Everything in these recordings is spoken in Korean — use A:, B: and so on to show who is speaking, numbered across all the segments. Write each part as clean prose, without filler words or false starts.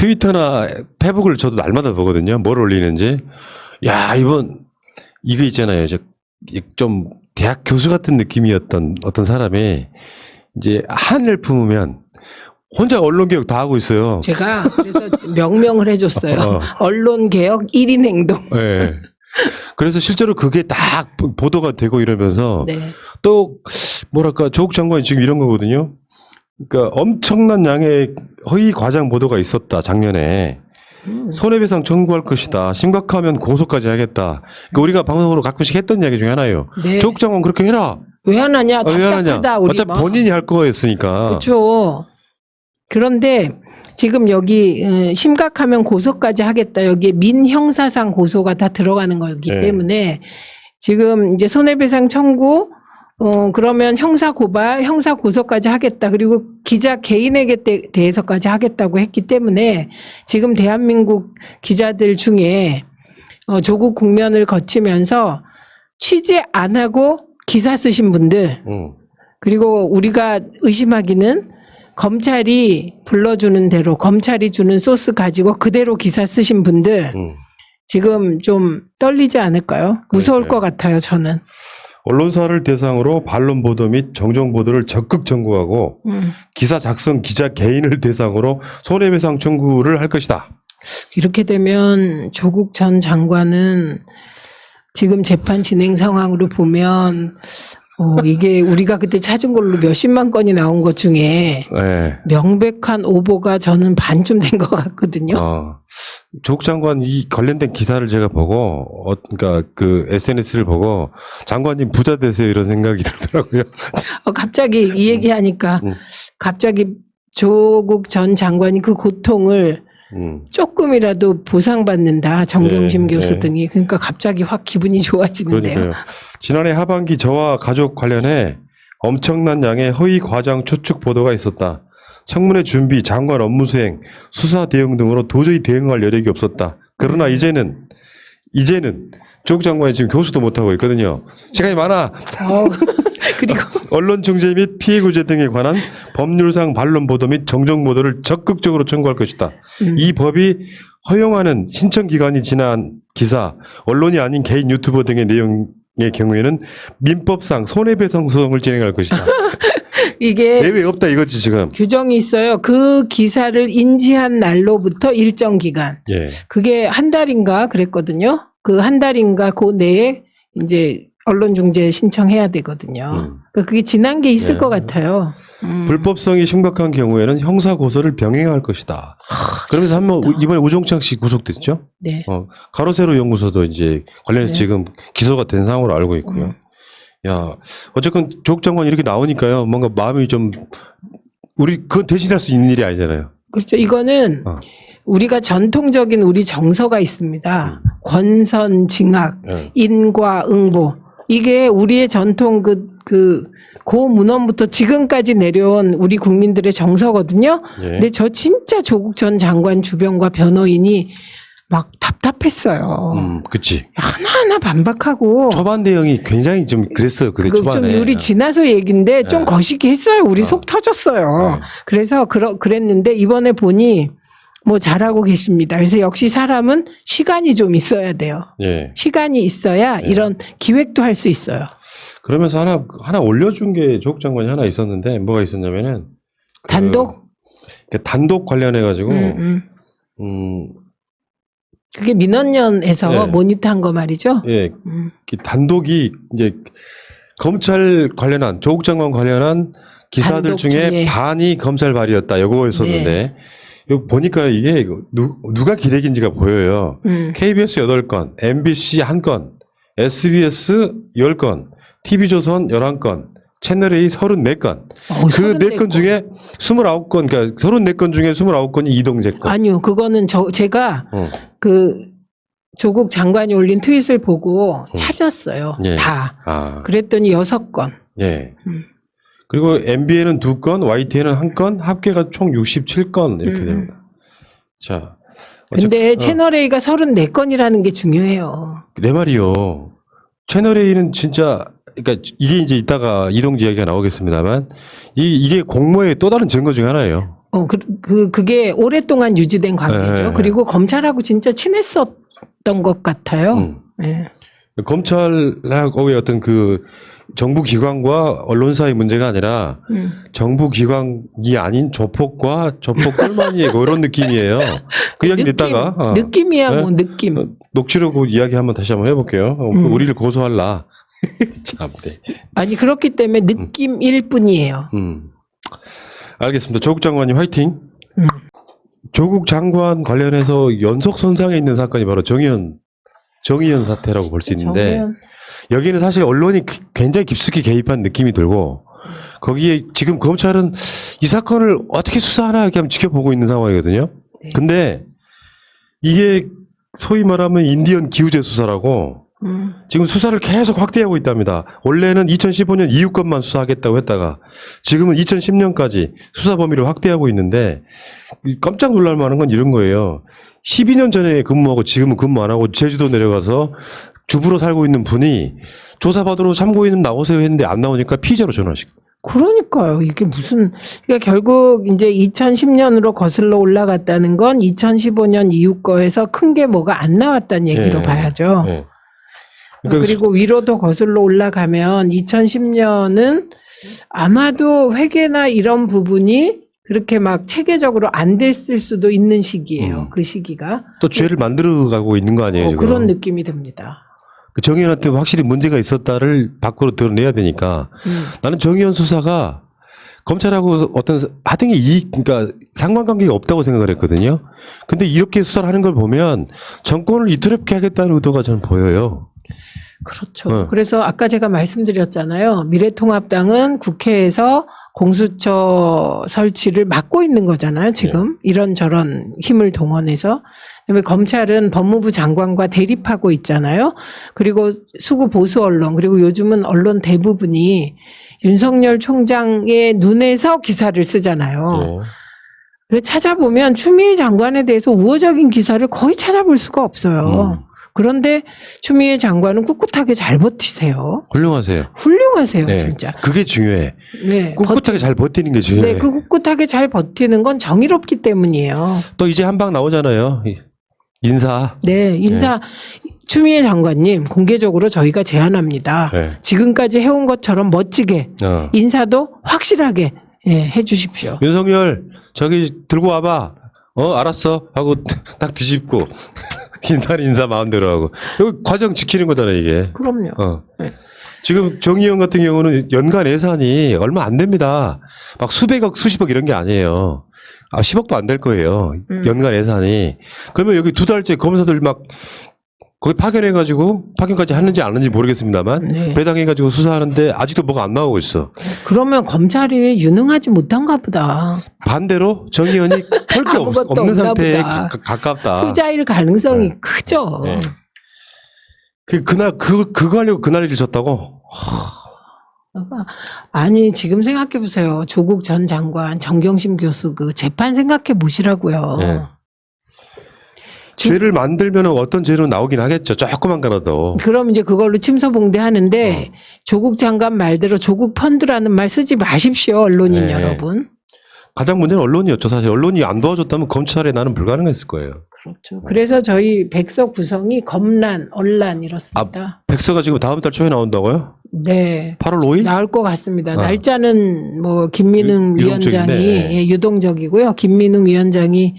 A: 트위터나 페북을 저도 날마다 보거든요. 뭘 올리는지. 야, 이거 있잖아요. 좀 대학 교수 같은 느낌이었던 어떤 사람이 이제 한을 품으면 혼자 언론개혁 다 하고 있어요.
B: 제가 그래서 명명을 해줬어요. 언론개혁 1인 행동.
A: 네. 그래서 실제로 그게 딱 보도가 되고 이러면서
B: 네.
A: 또 뭐랄까 조국 장관이 지금 이런 거거든요. 그러니까 엄청난 양의 허위 과장 보도가 있었다 작년에. 손해배상 청구할 것이다. 심각하면 고소까지 하겠다. 그러니까 우리가 방송으로 가끔씩 했던 이야기 중에 하나예요.
B: 네.
A: 조국 장관 그렇게 해라.
B: 왜 안 하냐?
A: 왜 안 하냐?
B: 답답하다 우리.
A: 어차피 본인이 할 거였으니까.
B: 그렇죠. 그런데 지금 여기 심각하면 고소까지 하겠다. 여기에 민형사상 고소가 다 들어가는 거기
A: 네.
B: 때문에 지금 이제 손해배상 청구 그러면 형사 고발, 형사 고소까지 하겠다. 그리고 기자 개인에게 대해서까지 하겠다고 했기 때문에 지금 대한민국 기자들 중에 조국 국면을 거치면서 취재 안 하고 기사 쓰신 분들 그리고 우리가 의심하기는 검찰이 불러주는 대로 검찰이 주는 소스 가지고 그대로 기사 쓰신 분들 지금 좀 떨리지 않을까요? 무서울 것 같아요, 저는.
A: 언론사를 대상으로 반론 보도 및 정정 보도를 적극 청구하고 기사 작성 기자 개인을 대상으로 손해배상 청구를 할 것이다.
B: 이렇게 되면 조국 전 장관은 지금 재판 진행 상황으로 보면 이게 우리가 그때 찾은 걸로 몇십만 건이 나온 것 중에
A: 네.
B: 명백한 오보가 저는 반쯤 된 것 같거든요.
A: 조국 장관 이 관련된 기사를 제가 보고, 그러니까 그 SNS를 보고 장관님 부자 되세요 이런 생각이 들더라고요.
B: 갑자기 이 얘기하니까 갑자기 조국 전 장관이 그 고통을 조금이라도 보상받는다. 정경심 교수 등이. 그러니까 갑자기 확 기분이 좋아지는데요.
A: 그러니까요. 지난해 하반기 저와 가족 관련해 엄청난 양의 허위 과장 추측 보도가 있었다. 청문회 준비, 장관 업무 수행, 수사 대응 등으로 도저히 대응할 여력이 없었다. 그러나 이제는 조국 장관이 지금 교수도 못하고 있거든요. 시간이 많아.
B: 그리고
A: 언론 중재 및 피해 구제 등에 관한 법률상 반론 보도 및 정정 보도를 적극적으로 청구할 것이다. 이 법이 허용하는 신청 기간이 지난 기사, 언론이 아닌 개인 유튜버 등의 내용의 경우에는 민법상 손해배상 소송을 진행할 것이다.
B: 이게
A: 예외 없다 이거지 지금.
B: 규정이 있어요. 그 기사를 인지한 날로부터 일정 기간.
A: 예.
B: 그게 한 달인가 그랬거든요. 그 한 달인가 그 내에 이제 언론 중재 신청해야 되거든요. 그게 지난 게 있을 것 같아요.
A: 불법성이 심각한 경우에는 형사 고소를 병행할 것이다. 그러면서 한번 이번에 우종창 씨 구속됐죠?
B: 네.
A: 가로세로 연구소도 이제 관련해서 지금 기소가 된 상황으로 알고 있고요. 야, 어쨌건 조국 장관이 이렇게 나오니까요. 뭔가 마음이 좀 우리 그건 대신할 수 있는 일이 아니잖아요.
B: 그렇죠. 이거는 우리가 전통적인 우리 정서가 있습니다. 권선징악, 인과응보. 이게 우리의 전통 고문헌부터 지금까지 내려온 우리 국민들의 정서거든요. 근데 저 진짜 조국 전 장관 주변과 변호인이 막 답답했어요.
A: 그치.
B: 하나하나 반박하고.
A: 초반 대응이 굉장히 좀 그랬어요. 그때 초반에.
B: 좀 우리 지나서 얘기인데 좀 거시기 했어요. 우리 속 터졌어요. 그래서 그랬는데 이번에 보니 뭐 잘하고 계십니다. 그래서 역시 사람은 시간이 좀 있어야 돼요.
A: 예.
B: 시간이 있어야 이런 기획도 할 수 있어요.
A: 그러면서 하나 올려준 게 조국 장관이 하나 있었는데 뭐가 있었냐면은
B: 단독?
A: 단독 관련해가지고
B: 그게 민원연에서 모니터한 거 말이죠.
A: 예. 단독이 이제 검찰 관련한 조국 장관 관련한 기사들 중에 반이 검찰 발이었다. 요거였었는데 이거 보니까 이게 누가 기레기인지가 보여요. KBS 8건, MBC 1건, SBS 10건, TV조선 11건, 채널A 34건. 그 4건 중에 29건, 그러니까 34건 중에 29건이 이동재 건.
B: 아니요. 그거는 제가 그 조국 장관이 올린 트윗을 보고 찾았어요. 다. 그랬더니 6건.
A: 예. 그리고 MBN은 2건, YTN은 1건, 합계가 총 67건 이렇게 됩니다. 자.
B: 근데 채널A가 34건이라는 게 중요해요.
A: 내 말이요. 채널A는 진짜, 그러니까 이게 이제 이따가 이동재 이야기가 나오겠습니다만 이게 공모의 또 다른 증거 중에 하나예요.
B: 그게 오랫동안 유지된 관계죠.
A: 네.
B: 그리고 검찰하고 진짜 친했었던 것 같아요. 네.
A: 검찰하고의 어떤 그 정부 기관과 언론사의 문제가 아니라 정부 기관이 아닌 조폭과 조폭 꿀마니의 그런 느낌이에요. 그 이야기 듣다가
B: 느낌이야
A: 네?
B: 뭐 느낌.
A: 녹취록 이야기 한번 다시 한번 해볼게요. 우리를 고소할라. 참. 네.
B: 아니 그렇기 때문에 느낌일 뿐이에요.
A: 알겠습니다. 조국 장관님 화이팅. 조국 장관 관련해서 연속 선상에 있는 사건이 바로 정의연 사태라고 볼 수 있는데 여기는 사실 언론이 굉장히 깊숙이 개입한 느낌이 들고 거기에 지금 검찰은 이 사건을 어떻게 수사하나 이렇게 한번 지켜보고 있는 상황이거든요. 근데 이게 소위 말하면 인디언 기우제 수사라고 지금 수사를 계속 확대하고 있답니다. 원래는 2015년 이후 것만 수사하겠다고 했다가 지금은 2010년까지 수사 범위를 확대하고 있는데 깜짝 놀랄 만한 건 이런 거예요. 12년 전에 근무하고 지금은 근무 안 하고 제주도 내려가서 주부로 살고 있는 분이 조사받으러 참고인 나오세요 했는데 안 나오니까 피의자로 전환시켜.
B: 그러니까요. 이게 무슨, 그러니까 결국 이제 2010년으로 거슬러 올라갔다는 건 2015년 이후 거에서 큰 게 뭐가 안 나왔다는 얘기로
A: 예,
B: 봐야죠.
A: 예. 그러니까
B: 그리고 위로도 거슬러 올라가면 2010년은 아마도 회계나 이런 부분이 그렇게 막 체계적으로 안 됐을 수도 있는 시기예요. 그 시기가.
A: 또 죄를 만들어가고 있는 거 아니에요, 지금?
B: 그런 느낌이 듭니다.
A: 그 정의연한테 확실히 문제가 있었다를 밖으로 드러내야 되니까 나는 정의연 수사가 검찰하고 어떤 하등의 그러니까 상관관계가 없다고 생각을 했거든요. 근데 이렇게 수사를 하는 걸 보면 정권을 이투렵게 하겠다는 의도가 저는 보여요.
B: 그렇죠. 그래서 아까 제가 말씀드렸잖아요. 미래통합당은 국회에서 공수처 설치를 막고 있는 거잖아요. 지금 이런저런 힘을 동원해서. 그다음에 검찰은 법무부 장관과 대립하고 있잖아요. 그리고 수구 보수 언론 그리고 요즘은 언론 대부분이 윤석열 총장의 눈에서 기사를 쓰잖아요. 그래서 찾아보면 추미애 장관에 대해서 우호적인 기사를 거의 찾아볼 수가 없어요. 그런데 추미애 장관은 꿋꿋하게 잘 버티세요.
A: 훌륭하세요.
B: 훌륭하세요,
A: 네,
B: 진짜.
A: 그게 중요해.
B: 네,
A: 꿋꿋하게 잘 버티는 게 중요해.
B: 네, 그 꿋꿋하게 잘 버티는 건 정의롭기 때문이에요.
A: 또 이제 한 방 나오잖아요. 인사.
B: 네, 인사. 추미애 장관님 공개적으로 저희가 제안합니다.
A: 네.
B: 지금까지 해온 것처럼 멋지게 인사도 확실하게 해 주십시오.
A: 윤석열 저기 들고 와봐. 알았어 하고 딱 뒤집고 인사 마음대로 하고 여기 과정 지키는 거잖아요 이게.
B: 그럼요. 네.
A: 지금 정의연 같은 경우는 연간 예산이 얼마 안 됩니다. 막 수백억 수십억 이런 게 아니에요. 10억도 안 될 거예요. 연간 예산이. 그러면 여기 2달째 검사들 막 거기 파견해가지고 파견까지 하는지 안 하는지 모르겠습니다만 배당해가지고 수사하는데 아직도 뭐가 안 나오고 있어.
B: 그러면 검찰이 유능하지 못한가 보다.
A: 반대로 정의연이 털 게 없는 상태에 가깝다.
B: 후자일 가능성이 크죠.
A: 네. 그거 하려고 그날 일을 졌다고?
B: 아니 지금 생각해 보세요. 조국 전 장관, 정경심 교수 그 재판 생각해 보시라고요.
A: 네. 죄를 만들면 어떤 죄로 나오긴 하겠죠. 조그만 거라도.
B: 그럼 이제 그걸로 침소봉대하는데 조국 장관 말대로 조국 펀드라는 말 쓰지 마십시오. 언론인 여러분.
A: 가장 문제는 언론이었죠. 사실 언론이 안 도와줬다면 검찰에 나는 불가능했을 거예요.
B: 그렇죠. 그래서 저희 백서 구성이 검란, 언란 이렇습니다.
A: 백서가 지금 다음 달 초에 나온다고요?
B: 네.
A: 8월 5일?
B: 나올 것 같습니다. 날짜는 뭐 김민웅 위원장이 유동적이고요. 김민웅 위원장이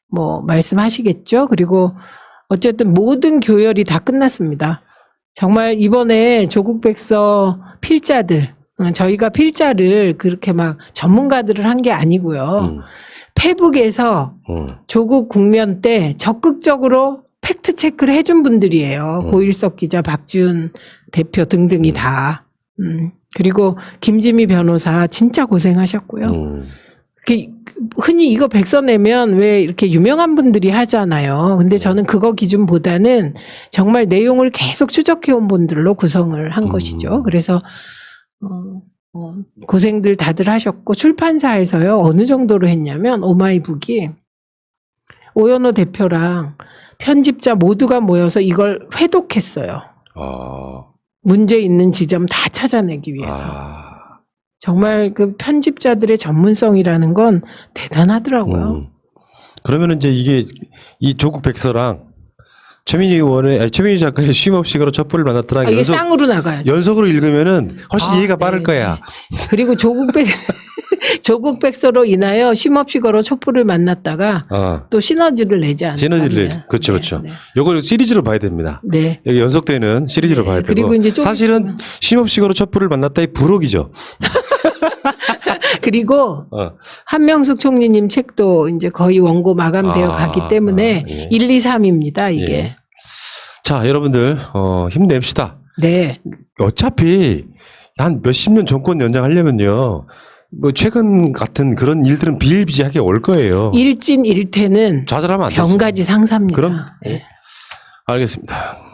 B: 뭐 말씀하시겠죠. 그리고 어쨌든 모든 교열이 다 끝났습니다. 정말 이번에 조국 백서 필자들 저희가 필자를 그렇게 막 전문가들을 한 게 아니고요. 페북에서 조국 국면 때 적극적으로 팩트 체크를 해준 분들이에요. 고일석 기자, 박지훈 대표 등등이 다. 그리고 김지미 변호사 진짜 고생하셨고요. 흔히 이거 백서 내면 왜 이렇게 유명한 분들이 하잖아요. 근데 저는 그거 기준보다는 정말 내용을 계속 추적해온 분들로 구성을 한 것이죠. 그래서 고생들 다들 하셨고 출판사에서요 어느 정도로 했냐면 오마이북이 오연호 대표랑 편집자 모두가 모여서 이걸 회독했어요. 문제 있는 지점 다 찾아내기 위해서. 정말 그 편집자들의 전문성이라는 건 대단하더라고요.
A: 그러면은 이제 이게 이 조국 백서랑 최민희 작가의 쉼없이가로 촛불을 만났더라.
B: 이게 쌍으로 나가야죠.
A: 연속으로 읽으면은 훨씬 이해가 빠를 거야.
B: 그리고 조국 백서로 인하여 쉼없이 걸어 촛불을 만났다가 또 시너지를 내지 않을까.
A: 시너지를 그렇죠, 그렇죠. 요걸 시리즈로 봐야 됩니다.
B: 네.
A: 여기 연속되는 시리즈로 봐야 되고.
B: 그리고 이제
A: 사실은 쉼없이 걸어 촛불을 만났다의 부록이죠.
B: 그리고 한명숙 총리님 책도 이제 거의 원고 마감되어 가기 때문에
A: 예.
B: 1, 2, 3입니다. 이게.
A: 예. 자, 여러분들 힘냅시다.
B: 네.
A: 어차피 한 몇십 년 정권 연장하려면요. 뭐 최근 같은 그런 일들은 비일비재하게 올 거예요.
B: 일진일퇴는
A: 좌절하면 안 되죠.
B: 병가지 상사입니다.
A: 그럼
B: 네.
A: 알겠습니다.